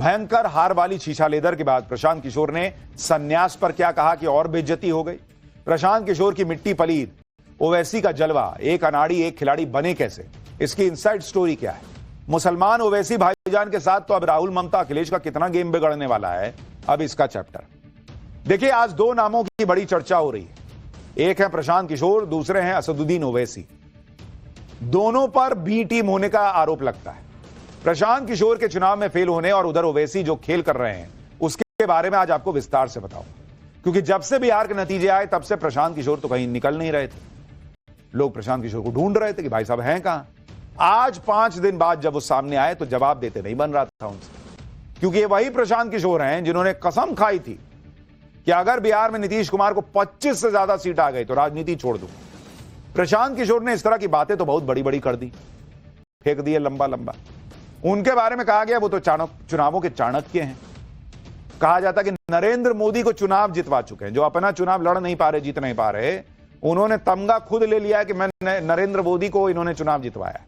भयंकर हार वाली शीशा लेदर के बाद प्रशांत किशोर ने संन्यास पर क्या कहा कि और बेइज्जती हो गई। प्रशांत किशोर की मिट्टी पलीद, ओवैसी का जलवा, एक अनाड़ी एक खिलाड़ी बने कैसे, इसकी इनसाइड स्टोरी क्या है। मुसलमान ओवैसी भाईजान के साथ तो अब राहुल ममता अखिलेश का कितना गेम बिगड़ने वाला है, अब इसका चैप्टर देखिए। आज दो नामों की बड़ी चर्चा हो रही है, एक है प्रशांत किशोर, दूसरे हैं असदुद्दीन ओवैसी। दोनों पर बी टीम होने का आरोप लगता है। प्रशांत किशोर के चुनाव में फेल होने और उधर ओवैसी जो खेल कर रहे हैं उसके बारे में आज आपको विस्तार से बताऊं, क्योंकि जब से बिहार के नतीजे आए तब से प्रशांत किशोर तो कहीं निकल नहीं रहे थे। लोग प्रशांत किशोर को ढूंढ रहे थे कि भाई साहब हैं कहां। आज 5 दिन बाद जब वो सामने आए तो जवाब देते नहीं बन रहा था उनसे, क्योंकि ये वही प्रशांत किशोर हैं जिन्होंने कसम खाई थी कि अगर बिहार में नीतीश कुमार को 25 से ज्यादा सीट आ गई तो राजनीति छोड़ दूं। प्रशांत किशोर ने इस तरह की बातें तो बहुत बड़ी बड़ी कर दी, फेंक दिए लंबा लंबा। उनके बारे में कहा गया वो तो चुनावों के चाणक्य हैं। कहा जाता कि नरेंद्र मोदी को चुनाव जितवा चुके हैं, जो अपना चुनाव लड़ नहीं पा रहे, जीत नहीं पा रहे, उन्होंने तमगा खुद ले लिया है कि मैं नरेंद्र मोदी को इन्होंने चुनाव जितवाया।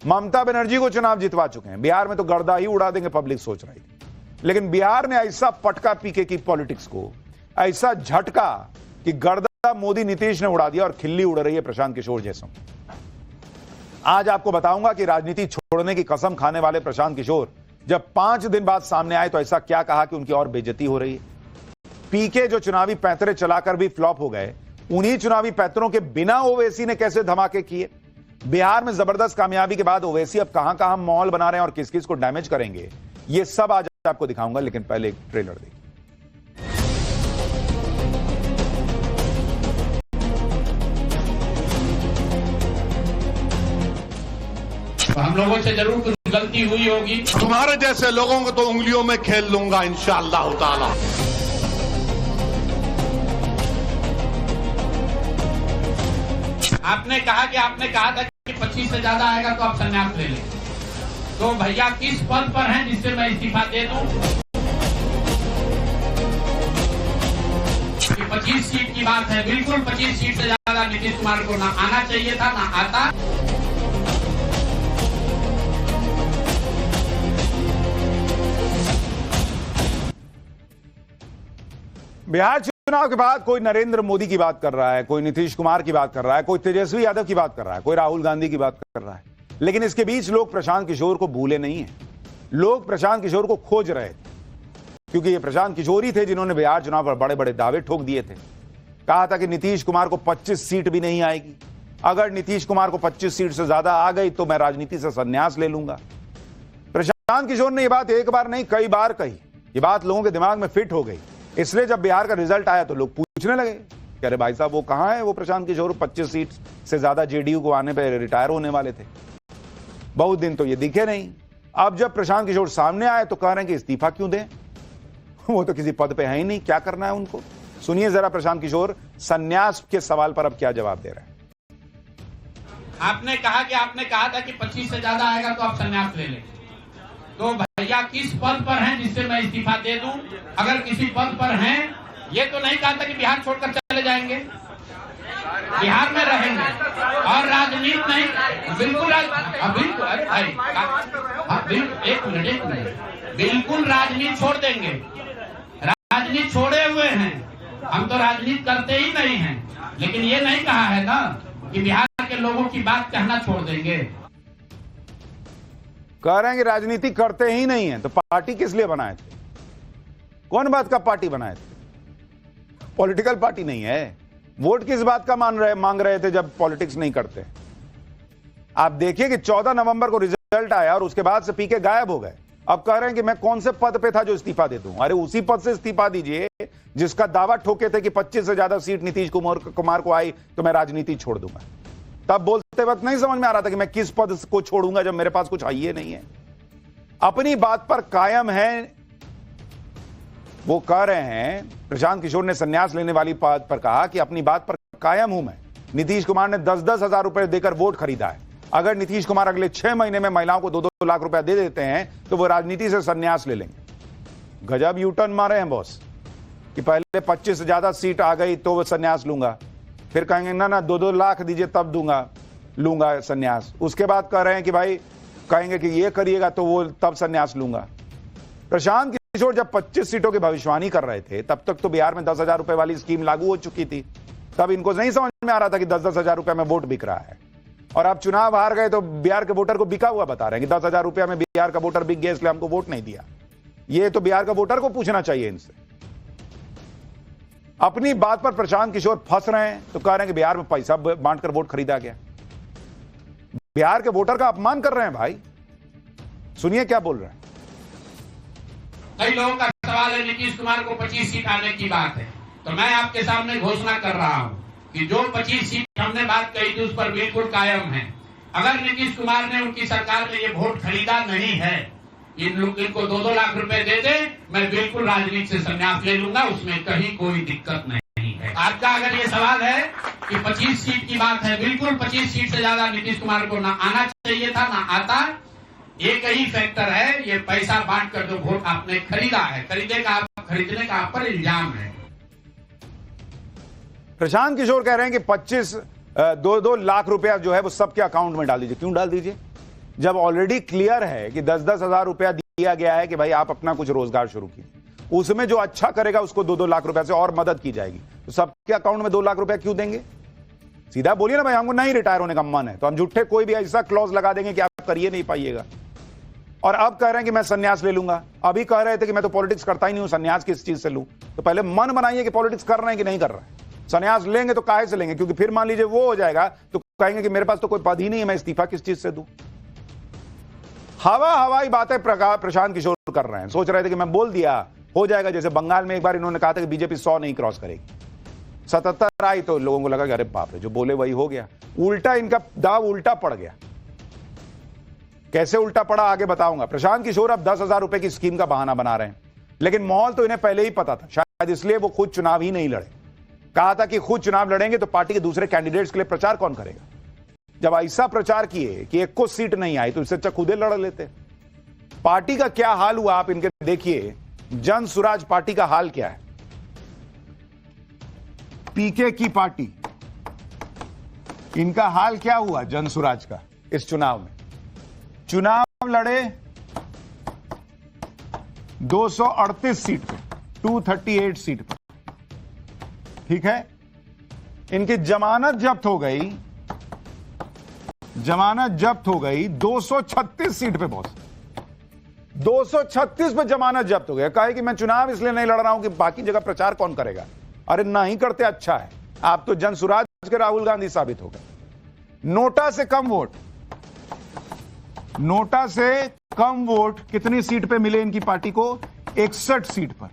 ममता बनर्जी को चुनाव जितवा चुके हैं। बिहार में तो गर्दा ही उड़ा देंगे पब्लिक सोच रही थी, लेकिन बिहार ने ऐसा पटका पीके की पॉलिटिक्स को, ऐसा झटका कि गर्दा मोदी नीतीश ने उड़ा दिया और खिल्ली उड़ रही है प्रशांत किशोर जैसों। आज आपको बताऊंगा कि राजनीति छोड़ने की कसम खाने वाले प्रशांत किशोर जब 5 दिन बाद सामने आए तो ऐसा क्या कहा कि उनकी और बेइज्जती हो रही है। पीके जो चुनावी पैंतरे चलाकर भी फ्लॉप हो गए, उन्हीं चुनावी पैंतरों के बिना ओवैसी ने कैसे धमाके किए। बिहार में जबरदस्त कामयाबी के बाद ओवैसी अब कहां कहां माहौल बना रहे हैं और किस किस को डैमेज करेंगे, ये सब आज आपको दिखाऊंगा। लेकिन पहले एक ट्रेलर देखिए। हम लोगों से जरूर कुछ गलती हुई होगी। तुम्हारे जैसे लोगों को तो उंगलियों में खेल लूंगा इंशाअल्लाह ताला। आपने कहा था कि 25 से ज्यादा आएगा तो आप संन्यास ले लें। तो भैया किस पद पर हैं जिससे मैं इस्तीफा दे दूं? 25 सीट की बात है, बिल्कुल 25 सीट से ज्यादा नीतीश कुमार को ना आना चाहिए था, ना आता। बिहार चुनाव के बाद कोई नरेंद्र मोदी की बात कर रहा है, कोई नीतीश कुमार की बात कर रहा है, कोई तेजस्वी यादव की बात कर रहा है, कोई राहुल गांधी की बात कर रहा है, लेकिन इसके बीच लोग प्रशांत किशोर को भूले नहीं हैं। लोग प्रशांत किशोर को खोज रहे थे, क्योंकि ये प्रशांत किशोर ही थे जिन्होंने बिहार चुनाव पर बड़े बड़े दावे ठोक दिए थे। कहा था कि नीतीश कुमार को 25 सीट भी नहीं आएगी, अगर नीतीश कुमार को 25 सीट से ज्यादा आ गई तो मैं राजनीति से संन्यास ले लूंगा। प्रशांत किशोर ने यह बात एक बार नहीं कई बार कही। ये बात लोगों के दिमाग में फिट हो गई, इसलिए जब बिहार का रिजल्ट आया तो लोग पूछने लगे कि अरे भाई साहब वो कहां है वो प्रशांत किशोर, 25 सीट से ज्यादा जेडीयू को आने पर रिटायर होने वाले थे, बहुत दिन तो ये दिखे नहीं। अब जब प्रशांत किशोर सामने आए तो कह रहे हैं कि इस्तीफा क्यों दें, वो तो किसी पद पे है ही नहीं, क्या करना है उनको। सुनिए जरा प्रशांत किशोर संन्यास के सवाल पर अब क्या जवाब दे रहे हैं। आपने कहा था कि 25 से ज्यादा आएगा तो आप संन्यास ले लें। तो भैया किस पद पर हैं जिससे मैं इस्तीफा दे दूं? अगर किसी पद पर हैं, ये तो नहीं कहा था कि बिहार छोड़कर चले जाएंगे, बिहार में रहेंगे और राजनीति नहीं, बिल्कुल एक मिनट, बिल्कुल राजनीति छोड़ देंगे। राजनीति छोड़े हुए हैं, हम तो राजनीति करते ही नहीं हैं, लेकिन ये नहीं कहा है ना कि बिहार के लोगों की बात कहना छोड़ देंगे। कह रहे हैं कि राजनीति करते ही नहीं है, तो पार्टी किस लिए बनाए थे? कौन बात का पार्टी बनाए थे? पॉलिटिकल पार्टी नहीं है। वोट किस बात का मांग रहे थे जब पॉलिटिक्स नहीं करते? आप देखिए कि 14 नवंबर को रिजल्ट आया और उसके बाद से पीके गायब हो गए। अब कह रहे हैं कि मैं कौन से पद पे था जो इस्तीफा दे दूं। अरे उसी पद से इस्तीफा दीजिए जिसका दावा ठोके थे कि 25 से ज्यादा सीट नीतीश कुमार को आई तो मैं राजनीति छोड़ दूंगा। तब बोलते वक्त नहीं समझ में आ रहा था कि मैं किस पद को छोड़ूंगा जब मेरे पास कुछ आइए नहीं है। अपनी बात पर कायम है। वो कह रहे हैं, प्रशांत किशोर ने संन्यास लेने वाली बात पर कहा कि अपनी बात पर कायम हूं मैं। नीतीश कुमार ने 10-10 हजार रुपए देकर वोट खरीदा है। अगर नीतीश कुमार अगले 6 महीने में महिलाओं को 2-2 लाख रुपया दे देते हैं तो वो राजनीति से संन्यास ले लेंगे। गजब यूटर्न मारे हैं बॉस कि पहले 25 से ज्यादा सीट आ गई तो वो संन्यास लूंगा, फिर कहेंगे ना 2-2 लाख दीजिए तब लूंगा संन्यास। उसके बाद कह रहे हैं कि भाई कहेंगे कि ये करिएगा तो वो तब संन्यास लूंगा। प्रशांत किशोर जब 25 सीटों की भविष्यवाणी कर रहे थे तब तक तो बिहार में 10,000 रुपए वाली स्कीम लागू हो चुकी थी। तब इनको नहीं समझ में आ रहा था कि 10-10 हजार रुपए में वोट बिक रहा है। और अब चुनाव हार गए तो बिहार के वोटर को बिका हुआ बता रहे हैं कि 10,000 रुपया में बिहार का वोटर बिक गया इसलिए हमको वोट नहीं दिया। ये तो बिहार का वोटर को पूछना चाहिए इनसे। अपनी बात पर प्रशांत किशोर फंस रहे हैं तो कह रहे हैं कि बिहार में पैसा बांटकर वोट खरीदा गया। बिहार के वोटर का अपमान कर रहे हैं भाई। सुनिए क्या बोल रहे हैं। कई लोगों का सवाल है नीतीश कुमार को 25 सीट आने की बात है, तो मैं आपके सामने घोषणा कर रहा हूं कि जो 25 सीट हमने बात कही थी उस पर बिल्कुल कायम है। अगर नीतीश कुमार ने उनकी सरकार ने ये वोट खरीदा नहीं है, इनको 2-2 लाख रुपए दे दे, मैं बिल्कुल राजनीति से संन्यास ले लूंगा, उसमें कहीं कोई दिक्कत नहीं है। आपका अगर ये सवाल है कि 25 सीट की बात है, बिल्कुल 25 सीट से ज्यादा नीतीश कुमार को ना आना चाहिए था, ना आता। एक ही फैक्टर है, ये पैसा बांट कर जो वोट आपने खरीदा है, खरीदने का आप पर इल्जाम है। प्रशांत किशोर कह रहे हैं कि 2-2 लाख रुपया जो है वो सबके अकाउंट में डाल दीजिए। क्यों डाल दीजिए जब ऑलरेडी क्लियर है कि 10-10 हजार रुपया दिया गया है कि भाई आप अपना कुछ रोजगार शुरू कीजिए, उसमें जो अच्छा करेगा उसको 2-2 लाख रुपया से और मदद की जाएगी। तो सबके अकाउंट में 2 लाख रुपया क्यों देंगे? सीधा बोलिए ना भाई हमको नहीं रिटायर होने का मन है, तो हम झूठे कोई भी ऐसा क्लॉज लगा देंगे कि आप करिए नहीं पाइएगा। और अब कह रहे हैं कि मैं संन्यास ले लूंगा। अभी कह रहे थे कि मैं तो पॉलिटिक्स करता ही नहीं हूं, संन्यास किस चीज से लूं? तो पहले मन बनाइए कि पॉलिटिक्स कर रहे हैं कि नहीं कर रहे हैं। संन्यास लेंगे तो काहे से लेंगे? क्योंकि फिर मान लीजिए वो हो जाएगा तो कहेंगे कि मेरे पास तो कोई पद ही नहीं है, मैं इस्तीफा किस चीज से दूं? हवाई बातें प्रशांत किशोर कर रहे हैं। सोच रहे थे कि मैं बोल दिया हो जाएगा। जैसे बंगाल में एक बार इन्होंने कहा था कि बीजेपी 100 नहीं क्रॉस करेगी, 77 आई तो लोगों को लगा कि अरे बाप रे, जो बोले वही हो गया। उल्टा इनका दाव उल्टा पड़ गया। कैसे उल्टा पड़ा आगे बताऊंगा। प्रशांत किशोर अब 10,000 रुपए की स्कीम का बहाना बना रहे हैं, लेकिन माहौल तो इन्हें पहले ही पता था। शायद इसलिए वो खुद चुनाव ही नहीं लड़े। कहा था कि खुद चुनाव लड़ेंगे तो पार्टी के दूसरे कैंडिडेट्स के लिए प्रचार कौन करेगा? जब ऐसा प्रचार किए कि एक को सीट नहीं आई तो इससे अच्छा खुदे लड़ लेते। पार्टी का क्या हाल हुआ आप इनके देखिए। जन सुराज पार्टी का हाल क्या है। पीके की पार्टी, इनका हाल क्या हुआ जन सुराज का इस चुनाव में? चुनाव लड़े 238 सीट पे, 238 सीट पे, ठीक है। इनकी जमानत जब्त हो गई, 236 सीट पे पहुंच, 236 पे जमानत जब्त हो गया। कहे कि मैं चुनाव इसलिए नहीं लड़ रहा हूं कि बाकी जगह प्रचार कौन करेगा। अरे नहीं करते अच्छा है, आप तो जन सुराज के राहुल गांधी साबित हो गए। नोटा से कम वोट कितनी सीट पे मिले इनकी पार्टी को? 61 सीट पर।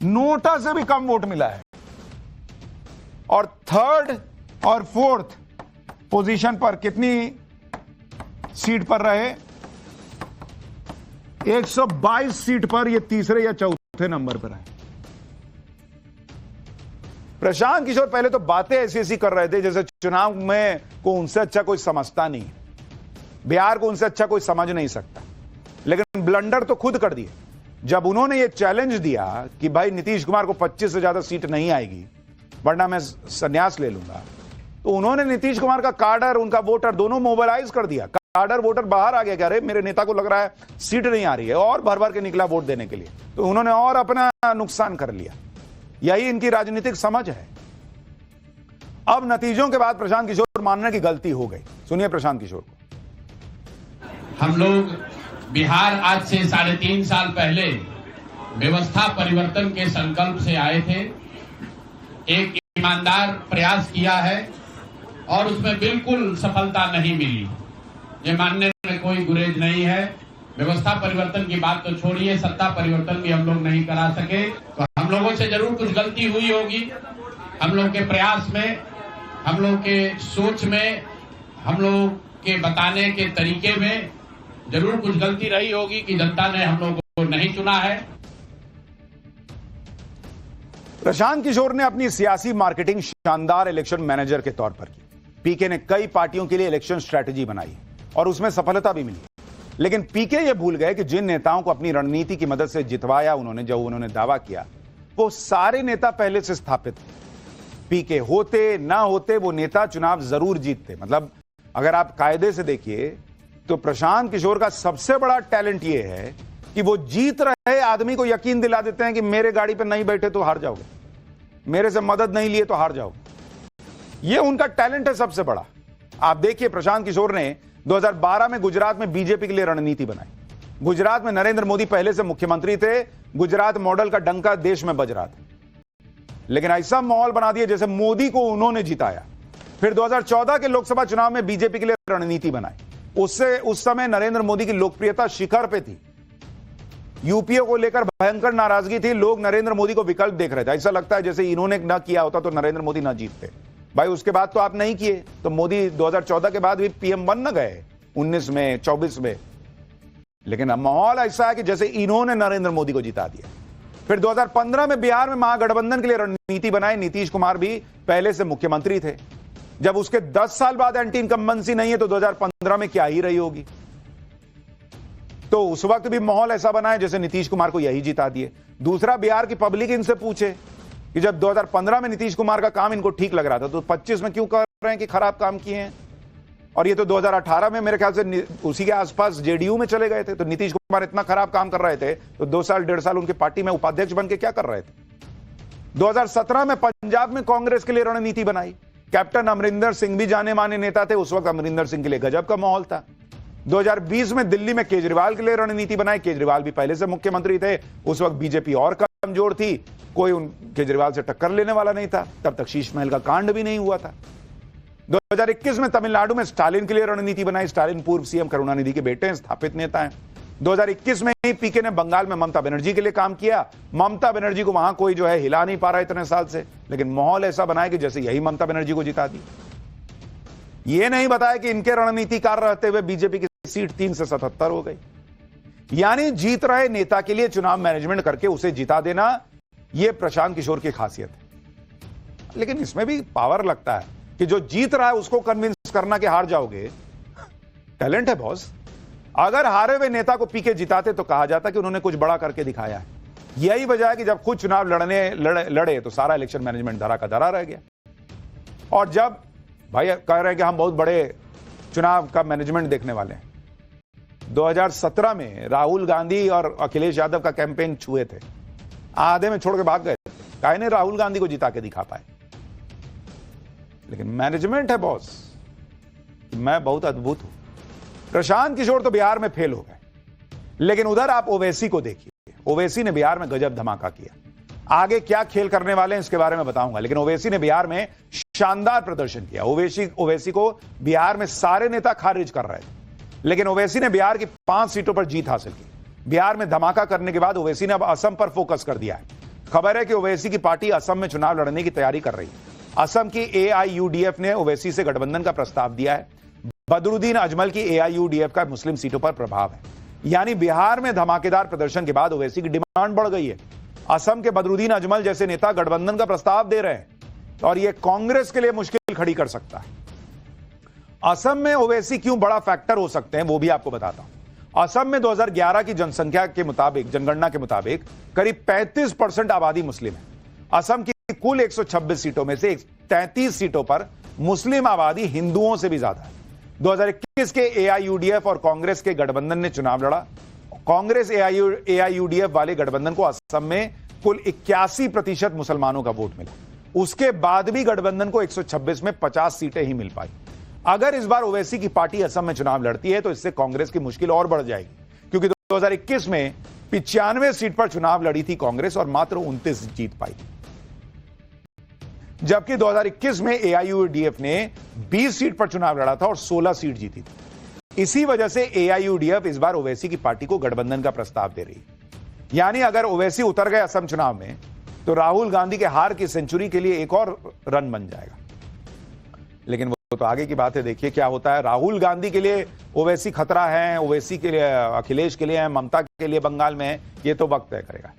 नोटा से भी कम वोट मिला है। और 3rd और 4th पोजीशन पर कितनी सीट पर रहे? 122 सीट पर ये तीसरे या चौथे नंबर पर है। प्रशांत किशोर पहले तो बातें ऐसी कर रहे थे जैसे चुनाव में को उनसे अच्छा कोई समझता नहीं, बिहार को उनसे अच्छा कोई समझ नहीं सकता। लेकिन ब्लंडर तो खुद कर दिए जब उन्होंने ये चैलेंज दिया कि भाई नीतीश कुमार को 25 से ज्यादा सीट नहीं आएगी वरना मैं संन्यास ले लूंगा। तो उन्होंने नीतीश कुमार का काडर, उनका वोटर दोनों मोबिलाइज कर दिया। काडर वोटर बाहर आ गया कि अरे मेरे नेता को लग रहा है सीट नहीं आ रही है, और भर भर के निकला वोट देने के लिए। तो उन्होंने और अपना नुकसान कर लिया। यही इनकी राजनीतिक समझ है। अब नतीजों के बाद प्रशांत किशोर मानने की गलती हो गई। सुनिए प्रशांत किशोर को। हम लोग बिहार आज से 3.5 साल पहले व्यवस्था परिवर्तन के संकल्प से आए थे। एक ईमानदार प्रयास किया है और उसमें बिल्कुल सफलता नहीं मिली, ये मानने में कोई गुरेज नहीं है। व्यवस्था परिवर्तन की बात तो छोड़िए, सत्ता परिवर्तन भी हम लोग नहीं करा सके। तो हम लोगों से जरूर कुछ गलती हुई होगी। हम लोग के प्रयास में, हम लोग के सोच में, हम लोग के बताने के तरीके में जरूर कुछ गलती रही होगी कि जनता ने हम लोगों को नहीं चुना है। प्रशांत किशोर ने अपनी सियासी मार्केटिंग शानदार इलेक्शन मैनेजर के तौर पर की। पीके ने कई पार्टियों के लिए इलेक्शन स्ट्रेटजी बनाई और उसमें सफलता भी मिली। लेकिन पीके ये भूल गए कि जिन नेताओं को अपनी रणनीति की मदद से जितवाया उन्होंने दावा किया, वो सारे नेता पहले से स्थापित थे। पीके होते ना होते वो नेता चुनाव जरूर जीतते। मतलब अगर आप कायदे से देखिए तो प्रशांत किशोर का सबसे बड़ा टैलेंट ये है कि वो जीत रहे आदमी को यकीन दिला देते हैं कि मेरे गाड़ी पर नहीं बैठे तो हार जाओगे, मेरे से मदद नहीं लिए तो हार जाओगे। ये उनका टैलेंट है सबसे बड़ा। आप देखिए, प्रशांत किशोर ने 2012 में गुजरात में बीजेपी के लिए रणनीति बनाई। गुजरात में नरेंद्र मोदी पहले से मुख्यमंत्री थे, गुजरात मॉडल का डंका देश में बज रहा था, लेकिन ऐसा माहौल बना दिया जैसे मोदी को उन्होंने जिताया। फिर 2014 के लोकसभा चुनाव में बीजेपी के लिए रणनीति बनाई। उस समय नरेंद्र मोदी की लोकप्रियता शिखर पे थी, यूपीए को लेकर भयंकर नाराजगी थी, लोग नरेंद्र मोदी को विकल्प देख रहे थे। ऐसा लगता है जैसे इन्होंने ना किया होता तो नरेंद्र मोदी ना जीतते। भाई उसके बाद तो आप नहीं किए, तो मोदी 2014 के बाद भी पीएम बन न गए 19 में 24 में, लेकिन अब माहौल ऐसा है कि जैसे इन्होंने नरेंद्र मोदी को जिता दिया। फिर 2015 में बिहार में महागठबंधन के लिए रणनीति बनाई। नीतीश कुमार भी पहले से मुख्यमंत्री थे। जब उसके 10 साल बाद एंटी इनकम्बेंसी नहीं है तो 2015 में क्या ही रही होगी। तो उस वक्त भी माहौल ऐसा बना है जैसे नीतीश कुमार को यही जिता दिए। दूसरा, बिहार की पब्लिक इनसे पूछे कि जब 2015 में नीतीश कुमार का काम इनको ठीक लग रहा था तो 25 में क्यों कह रहे हैं कि खराब काम किए हैं। और ये तो 2018 में मेरे ख्याल से उसी के आसपास जेडीयू में चले गए थे। तो नीतीश कुमार इतना खराब काम कर रहे थे तो 2 साल 1.5 साल उनकी पार्टी में उपाध्यक्ष बन के क्या कर रहे थे। 2017 में पंजाब में कांग्रेस के लिए रणनीति बनाई। कैप्टन अमरिंदर सिंह भी जाने माने नेता थे, उस वक्त अमरिंदर सिंह के लिए गजब का माहौल था। 2020 में दिल्ली में केजरीवाल के लिए रणनीति बनाई। केजरीवाल भी पहले से मुख्यमंत्री थे, उस वक्त बीजेपी और कमजोर थी, कोई केजरीवाल से टक्कर लेने वाला नहीं था। तब तक शीश महल का कांड भी नहीं हुआ था। 2021 में तमिलनाडु में स्टालिन के लिए रणनीति बनाई। स्टालिन पूर्व सीएम करुणानिधि के बेटे हैं, स्थापित नेता हैं। 2021 में ही पीके ने बंगाल में ममता बनर्जी के लिए काम किया। ममता बनर्जी को वहां कोई जो है हिला नहीं पा रहा इतने साल से, लेकिन माहौल ऐसा बनाया कि जैसे यही ममता बनर्जी को जिता दी। ये नहीं बताया कि इनके रणनीतिकार रहते हुए बीजेपी की सीट 3 से 77 हो गई। यानी जीत रहे नेता के लिए चुनाव मैनेजमेंट करके उसे जिता देना, यह प्रशांत किशोर की खासियत है। लेकिन इसमें भी पावर लगता है कि जो जीत रहा है उसको कन्विंस करना कि हार जाओगे। टैलेंट है बॉस। अगर हारे हुए नेता को पीके जिताते तो कहा जाता कि उन्होंने कुछ बड़ा करके दिखाया है। यही वजह है कि जब खुद चुनाव लड़े तो सारा इलेक्शन मैनेजमेंट धरा का धरा रह गया। और जब भाई कह रहे हैं कि हम बहुत बड़े चुनाव का मैनेजमेंट देखने वाले हैं, 2017 में राहुल गांधी और अखिलेश यादव का कैंपेन छुए थे, आधे में छोड़ के भाग गए। काहे ने राहुल गांधी को जिता के दिखा पाए। लेकिन मैनेजमेंट है बॉस। मैं बहुत अद्भुत हूं। प्रशांत किशोर तो बिहार में फेल हो गए, लेकिन उधर आप ओवैसी को देखिए। ओवैसी ने बिहार में गजब धमाका किया। आगे क्या खेल करने वाले हैं इसके बारे में बताऊंगा, लेकिन ओवैसी ने बिहार में शानदार प्रदर्शन किया। ओवैसी को बिहार में सारे नेता खारिज कर रहे थे, लेकिन ओवैसी ने बिहार की 5 सीटों पर जीत हासिल की। बिहार में धमाका करने के बाद ओवैसी ने अब असम पर फोकस कर दिया है। खबर है कि ओवैसी की पार्टी असम में चुनाव लड़ने की तैयारी कर रही है। असम की AIUDF ने ओवैसी से गठबंधन का प्रस्ताव दिया है। बदरुद्दीन अजमल की AIUDF का मुस्लिम सीटों पर प्रभाव है। यानी बिहार में धमाकेदार प्रदर्शन के बाद ओवैसी की डिमांड बढ़ गई है। असम के बदरुद्दीन अजमल जैसे नेता गठबंधन का प्रस्ताव दे रहे हैं और यह कांग्रेस के लिए मुश्किल खड़ी कर सकता है। असम में ओवैसी क्यों बड़ा फैक्टर हो सकते हैं वो भी आपको बताता हूं। असम में 2011 की जनसंख्या के मुताबिक, जनगणना के मुताबिक करीब 35% आबादी मुस्लिम है। असम की कुल 126 सीटों में से 33 सीटों पर मुस्लिम आबादी हिंदुओं से भी ज्यादा है। 2021 के AIUDF और कांग्रेस के गठबंधन ने चुनाव लड़ा। कांग्रेस AIUDF वाले गठबंधन को असम में कुल 81% मुसलमानों का वोट मिला। उसके बाद भी गठबंधन को 126 में 50 सीटें ही मिल पाई। अगर इस बार ओवैसी की पार्टी असम में चुनाव लड़ती है तो इससे कांग्रेस की मुश्किल और बढ़ जाएगी, क्योंकि 2021 में 95 सीट पर चुनाव लड़ी थी कांग्रेस और मात्र 29 जीत पाई, जबकि 2021 में AIUDF ने 20 सीट पर चुनाव लड़ा था और 16 सीट जीती थी। इसी वजह से AIUDF इस बार ओवैसी की पार्टी को गठबंधन का प्रस्ताव दे रही है। यानी अगर ओवैसी उतर गए असम चुनाव में तो राहुल गांधी के हार की सेंचुरी के लिए एक और रन बन जाएगा। लेकिन वो तो आगे की बात है, देखिए क्या होता है। राहुल गांधी के लिए ओवैसी खतरा है, ओवैसी के लिए अखिलेश के लिए है, ममता के लिए बंगाल में है, ये तो वक्त तय करेगा।